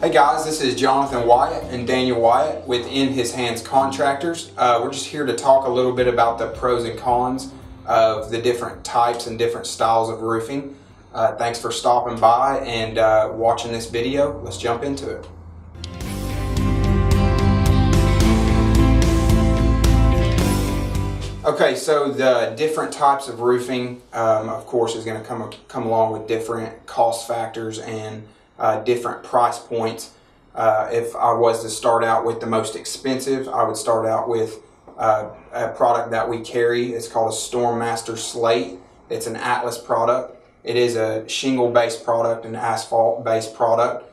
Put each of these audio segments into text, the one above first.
Hey guys, this is Jonathan Wyatt and Daniel Wyatt with In His Hands Contractors. We're just here to talk a little bit about the pros and cons of the different types and different styles of roofing. Thanks for stopping by and watching this video. Let's jump into it. Okay, so the different types of roofing, of course, is going to come along with different cost factors and different price points. If I was to start out with the most expensive, I would start out with a product that we carry. It's called a Store Master Slate. It's an Atlas product. It is a shingle-based product, an asphalt-based product.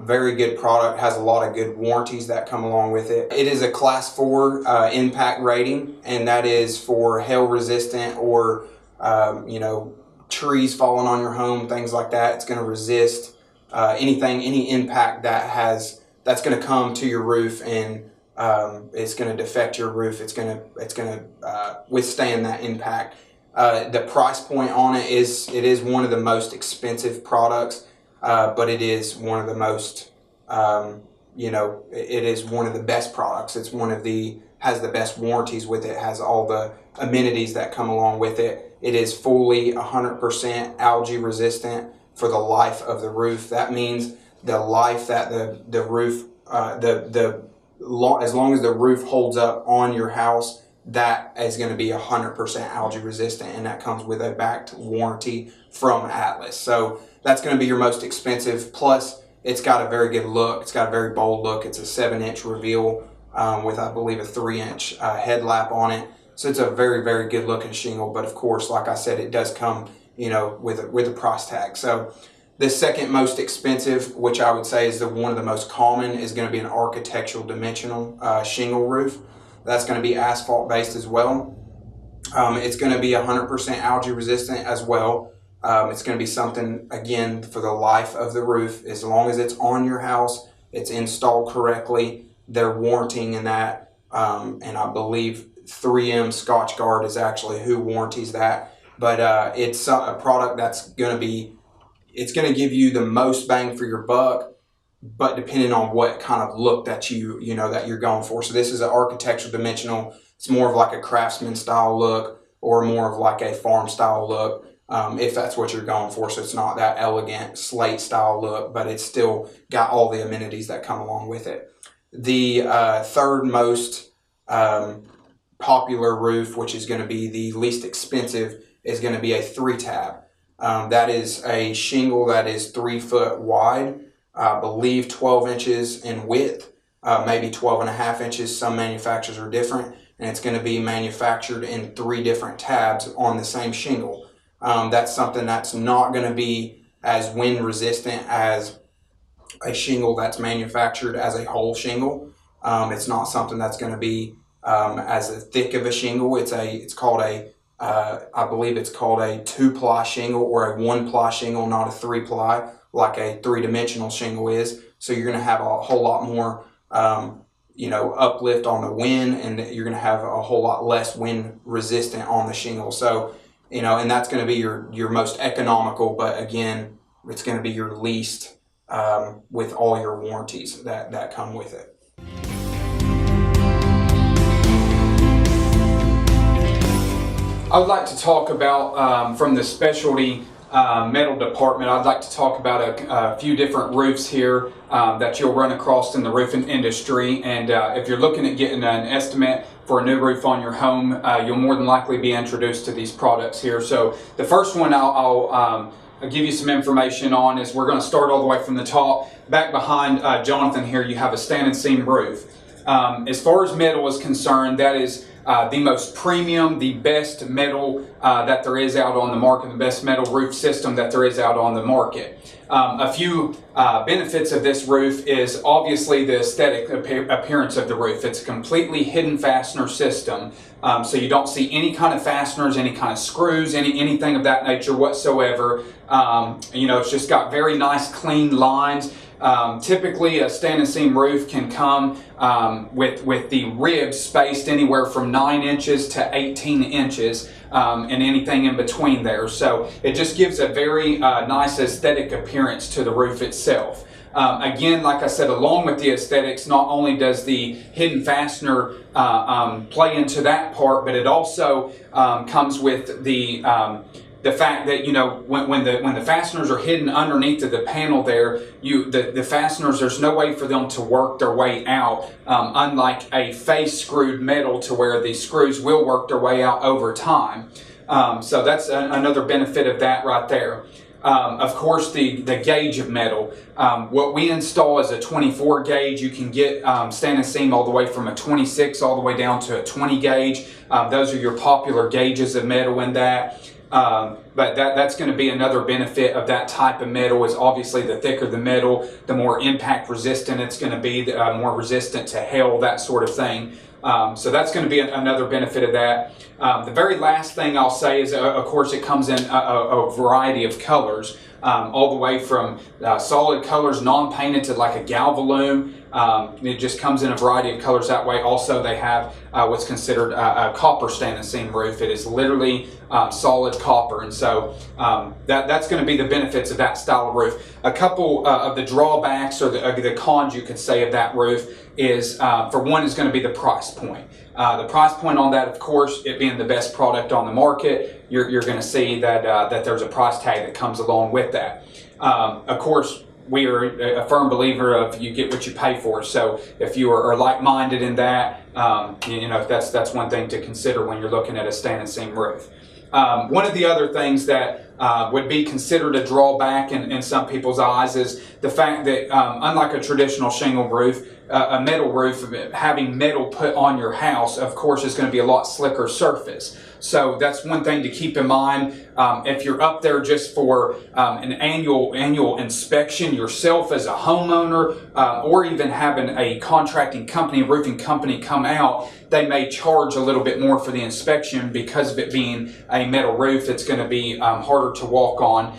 Very good product, has a lot of good warranties that come along with it. It is a class 4 impact rating, and that is for hail resistant or trees falling on your home, things like that. It's going to resist any impact that's going to come to your roof, and it's going to defect your roof. It's going to withstand that impact. The price point on it is one of the most expensive products. But it is one of the most, it is one of the best products. It's has the best warranties with it, has all the amenities that come along with it. It is fully 100% algae resistant for the life of the roof. That means the life that the roof, as long as the roof holds up on your house, that is going to be 100% algae resistant, and that comes with a backed warranty from Atlas. So that's going to be your most expensive. Plus, it's got a very good look. It's got a very bold look. It's a 7-inch reveal with, I believe, a 3-inch headlap on it. So it's a very, very good looking shingle. But of course, like I said, it does come, with a price tag. So the second most expensive, which I would say is one of the most common, is going to be an architectural dimensional shingle roof. That's going to be asphalt based as well. It's going to be 100% algae resistant as well. It's going to be something, again, for the life of the roof. As long as it's on your house, it's installed correctly, they're warranting in that. And I believe 3M Scotch Guard is actually who warranties that. But it's a product that's going to give you the most bang for your buck, but depending on what kind of look that that you're going for. So this is an architectural dimensional. It's more of like a craftsman style look or more of like a farm style look. If that's what you're going for. So it's not that elegant slate style look, but it's still got all the amenities that come along with it. The third most popular roof, which is going to be the least expensive, is going to be a 3-tab. That is a shingle that is 3 foot wide, I believe 12 inches in width, maybe 12.5 inches. Some manufacturers are different, and it's going to be manufactured in 3 different tabs on the same shingle. That's something that's not going to be as wind resistant as a shingle that's manufactured as a whole shingle. It's not something that's going to be as thick of a shingle. I believe it's called a 2-ply shingle or a 1-ply shingle, not a 3-ply like a 3-dimensional shingle is. So you're going to have a whole lot more uplift on the wind, and you're going to have a whole lot less wind resistant on the shingle. So and that's going to be your most economical, but again, it's going to be your least with all your warranties that come with it. I would like to talk about, from the specialty metal department, I'd like to talk about a few different roofs here that you'll run across in the roofing industry. And if you're looking at getting an estimate for a new roof on your home, you'll more than likely be introduced to these products here. So the first one I'll give you some information on is we're going to start all the way from the top. Back behind Jonathan here, you have a standing seam roof. As far as metal is concerned, that is the most premium, the best metal that there is out on the market, the best metal roof system that there is out on the market. A few benefits of this roof is obviously the aesthetic appearance of the roof. It's a completely hidden fastener system, so you don't see any kind of fasteners, any kind of screws, anything of that nature whatsoever. It's just got very nice clean lines. Typically, a standing seam roof can come with the ribs spaced anywhere from 9 inches to 18 inches and anything in between there. So it just gives a very nice aesthetic appearance to the roof itself. Again, like I said, along with the aesthetics, not only does the hidden fastener play into that part, but it also comes with the fact that, you know, when the fasteners are hidden underneath of the panel there, the fasteners, there's no way for them to work their way out, unlike a face screwed metal to where the screws will work their way out over time. So that's another benefit of that right there. Of course, the gauge of metal. What we install is a 24 gauge. You can get standing seam all the way from a 26 all the way down to a 20 gauge. Those are your popular gauges of metal in that. But that's going to be another benefit of that type of metal, is obviously the thicker the metal, the more impact resistant it's going to be, the more resistant to hail, that sort of thing. So that's going to be another benefit of that. The very last thing I'll say is, of course, it comes in a variety of colors, all the way from solid colors, non-painted, to like a galvalume. It just comes in a variety of colors that way. Also, they have what's considered a copper standing seam roof. It is literally solid copper, and so that's going to be the benefits of that style of roof. A couple of the drawbacks, or the cons, you could say, of that roof is, for one, is going to be the price point. The price point on that, of course, it being the best product on the market, you're going to see that there's a price tag that comes along with that. Of course, we are a firm believer of you get what you pay for. So if you are like-minded in that, you know, that's one thing to consider when you're looking at a standing seam roof. One of the other things that would be considered a drawback in some people's eyes is the fact that, unlike a traditional shingle roof, a metal roof, having metal put on your house, of course, is going to be a lot slicker surface. So that's one thing to keep in mind. If you're up there just for an annual inspection yourself as a homeowner, or even having a contracting company, roofing company come out, they may charge a little bit more for the inspection because of it being a metal roof. It's going to be harder to walk on.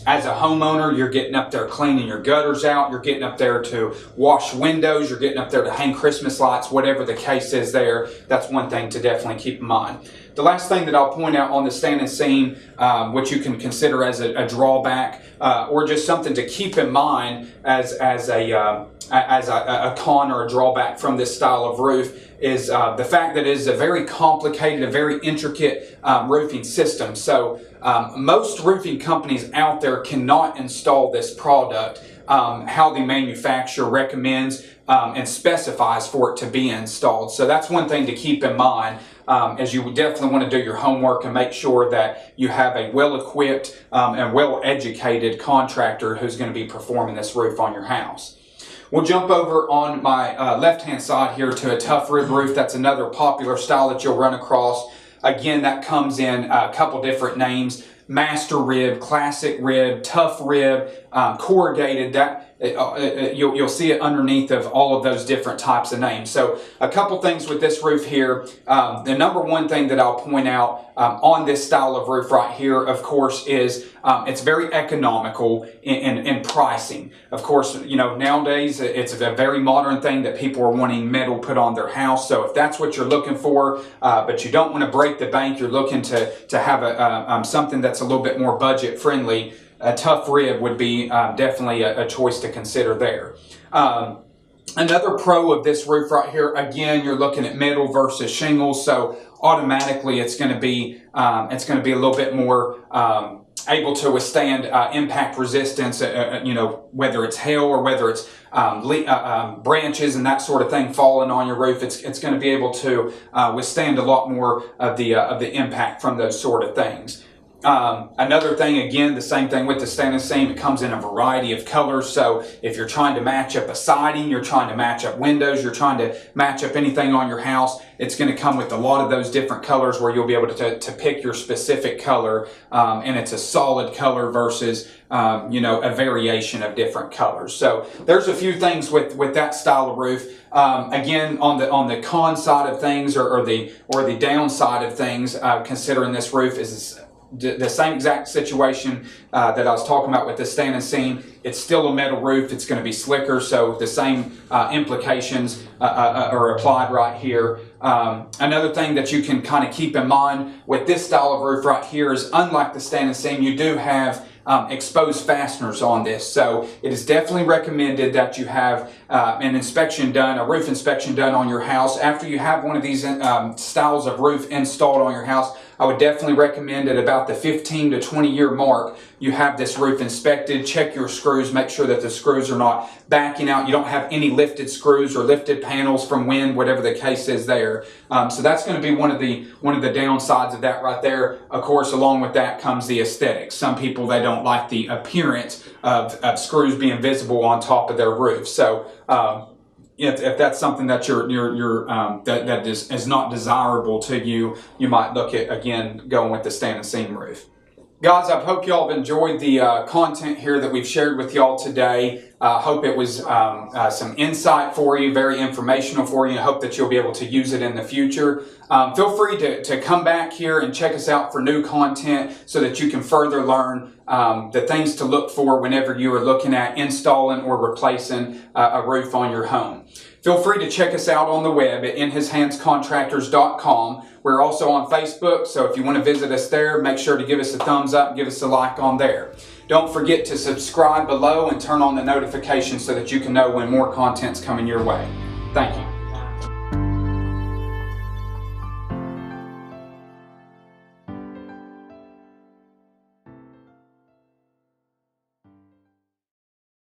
As a homeowner, you're getting up there cleaning your gutters out, you're getting up there to wash windows, you're getting up there to hang Christmas lights, whatever the case is there. That's one thing to definitely keep in mind. The last thing that I'll point out on the standing seam, which you can consider as a drawback, or just something to keep in mind as a con or a drawback from this style of roof, is the fact that it is a very complicated, a very intricate roofing system. So most roofing companies out there cannot install this product how the manufacturer recommends and specifies for it to be installed. So that's one thing to keep in mind, as you would definitely want to do your homework and make sure that you have a well-equipped and well-educated contractor who's going to be performing this roof on your house. We'll jump over on my left-hand side here to a tough rib roof. That's another popular style that you'll run across. Again, that comes in a couple different names: master rib, classic rib, tough rib, corrugated. You'll see it underneath of all of those different types of names. So a couple things with this roof here. The number one thing that I'll point out on this style of roof right here, of course, is it's very economical in pricing. Of course, you know, nowadays it's a very modern thing that people are wanting metal put on their house. So if that's what you're looking for, but you don't want to break the bank, you're looking to have something that's a little bit more budget friendly, a tough rib would be definitely a choice to consider there. Another pro of this roof right here, again, you're looking at metal versus shingles, so automatically it's going to be a little bit more able to withstand impact resistance. You know, whether it's hail or whether it's branches and that sort of thing falling on your roof, it's going to be able to withstand a lot more of the impact from those sort of things. Another thing, again, the same thing with the standing seam, it comes in a variety of colors. So if you're trying to match up a siding, you're trying to match up windows, you're trying to match up anything on your house, it's going to come with a lot of those different colors where you'll be able to pick your specific color, and it's a solid color versus you know, a variation of different colors. So there's a few things with that style of roof. Again, on the con side of things, or the downside of things, considering this roof is the same exact situation that I was talking about with the standing seam. It's still a metal roof. It's going to be slicker, so the same implications are applied right here. Another thing that you can kind of keep in mind with this style of roof right here is, unlike the standing seam, you do have exposed fasteners on this. So it is definitely recommended that you have an inspection done, a roof inspection done on your house. After you have one of these styles of roof installed on your house, I would definitely recommend at about the 15 to 20 year mark, you have this roof inspected, check your screws, make sure that the screws are not backing out, you don't have any lifted screws or lifted panels from wind, whatever the case is there. So that's going to be one of the downsides of that right there. Of course, along with that comes the aesthetics. Some people, they don't like the appearance of screws being visible on top of their roof. So if that's something that that is not desirable to you, you might look at, again, going with the stand and seam roof. Guys, I hope y'all have enjoyed the content here that we've shared with y'all today. I hope it was some insight for you, very informational for you. I hope that you'll be able to use it in the future. Feel free to come back here and check us out for new content so that you can further learn the things to look for whenever you are looking at installing or replacing a roof on your home. Feel free to check us out on the web at inhishandscontractors.com. We're also on Facebook, so if you want to visit us there, make sure to give us a thumbs up, give us a like on there. Don't forget to subscribe below and turn on the notifications so that you can know when more content's coming your way. Thank you.